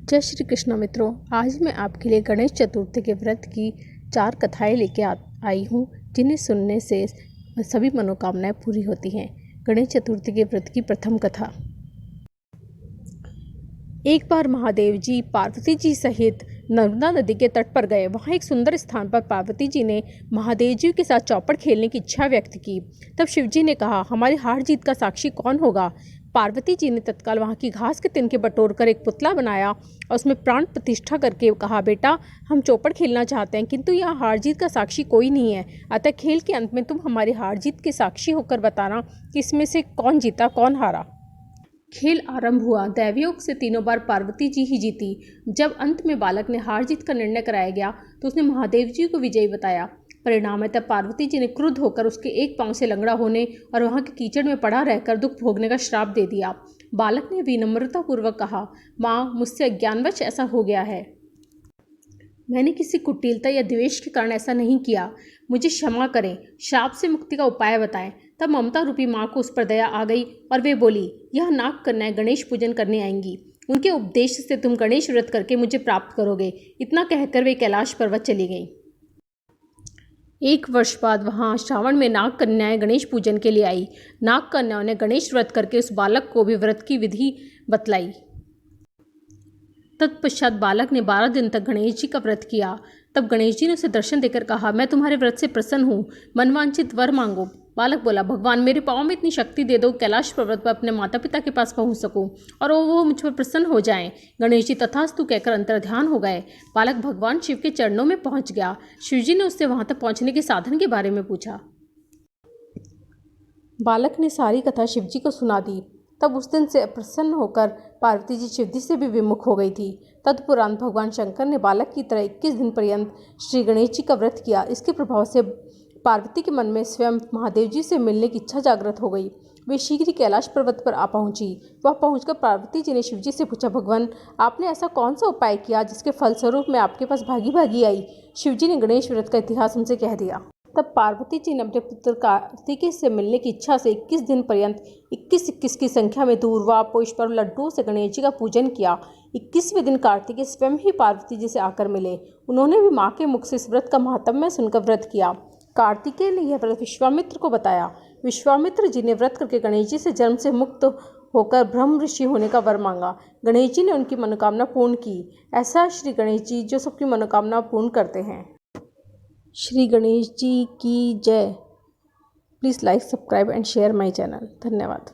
जय श्री कृष्ण मित्रों, आज मैं आपके लिए गणेश चतुर्थी के व्रत की 4 कथाएं लेके आई हूँ, जिन्हें सुनने से सभी मनोकामनाएं पूरी होती हैं। गणेश चतुर्थी के व्रत की प्रथम कथा। एक बार महादेव जी पार्वती जी सहित नर्मदा नदी के तट पर गए। वहाँ एक सुंदर स्थान पर पार्वती जी ने महादेव जी के साथ चौपड़ खेलने की इच्छा व्यक्त की। तब शिव जी ने कहा, हमारी हार जीत का साक्षी कौन होगा? पार्वती जी ने तत्काल वहाँ की घास के तिनके बटोरकर एक पुतला बनाया और उसमें प्राण प्रतिष्ठा करके कहा, बेटा हम चौपड़ खेलना चाहते हैं, किंतु यहाँ हार जीत का साक्षी कोई नहीं है। अतः खेल के अंत में तुम हमारी हार जीत के साक्षी होकर बताना कि इसमें से कौन जीता कौन हारा। खेल आरंभ हुआ। दैवयोग से तीनों बार पार्वती जी ही जीती। जब अंत में बालक ने हार जीत का निर्णय कराया गया तो उसने महादेव जी को विजयी बताया। परिणामतः पार्वती जी ने क्रुद्ध होकर उसके एक पांव से लंगड़ा होने और वहां के कीचड़ में पड़ा रहकर दुख भोगने का श्राप दे दिया। बालक ने विनम्रतापूर्वक कहा, माँ मुझसे अज्ञानवश ऐसा हो गया है। मैंने किसी कुटिलता या द्वेष के कारण ऐसा नहीं किया, मुझे क्षमा करें, शाप से मुक्ति का उपाय बताएं। तब ममता रूपी माँ को उस पर दया आ गई और वे बोली, यह नाग कन्याएं गणेश पूजन करने आएंगी, उनके उपदेश से तुम गणेश व्रत करके मुझे प्राप्त करोगे। इतना कहकर वे कैलाश पर्वत चली गईं। 1 वर्ष बाद वहाँ श्रावण में नाग कन्याएं गणेश पूजन के लिए आई। नाग कन्याओं ने गणेश व्रत करके उस बालक को भी व्रत की विधि बतलाई। तत्पश्चात बालक ने 12 दिन तक गणेश जी का व्रत किया। तब गणेश जी ने उसे दर्शन देकर कहा, मैं तुम्हारे व्रत से प्रसन्न हूँ, मनवांछित वर मांगो। बालक बोला, भगवान मेरे पाँव में इतनी शक्ति दे दो, कैलाश पर्वत पर अपने माता पिता के पास पहुँच सकूँ और वो मुझ पर प्रसन्न हो जाएं। गणेश जी तथास्तु कहकर अंतर्ध्यान हो गए। बालक भगवान शिव के चरणों में पहुँच गया। शिव जी ने उससे वहाँ तक पहुँचने के साधन के बारे में पूछा। बालक ने सारी कथा शिव जी को सुना दी। तब उस दिन से प्रसन्न होकर पार्वती जी शिव जी से भी विमुख हो गई थी। तदुपरांत भगवान शंकर ने बालक की तरह 21 दिन पर्यंत श्री गणेश जी का व्रत किया। इसके प्रभाव से पार्वती के मन में स्वयं महादेव जी से मिलने की इच्छा जागृत हो गई। वे शीघ्र ही कैलाश पर्वत पर आ पहुंची। वह पहुंचकर पार्वती जी ने शिव जी से पूछा, भगवान आपने ऐसा कौन सा उपाय किया जिसके फलस्वरूप मैं आपके पास भागी भागी आई? शिव जी ने गणेश व्रत का इतिहास उनसे कह दिया। तब पार्वती जी ने अपने पुत्र कार्तिकेय से मिलने की इच्छा से 21 दिन पर्यंत 21 की संख्या में दूर्वा, पुष्प और लड्डुओं से गणेश जी का पूजन किया। 21वें दिन कार्तिकेय स्वयं ही पार्वती जी से आकर मिले। उन्होंने भी माँ के मुख से इस व्रत का महात्म्य सुनकर व्रत किया। कार्तिकेय ने यह व्रत विश्वामित्र को बताया। विश्वामित्र जी ने व्रत करके गणेश जी से जन्म से मुक्त होकर ब्रह्म ऋषि होने का वर मांगा। गणेश जी ने उनकी मनोकामना पूर्ण की। ऐसा श्री गणेश जी जो सबकी मनोकामना पूर्ण करते हैं। श्री गणेश जी की जय। Please like, subscribe and share my channel. धन्यवाद।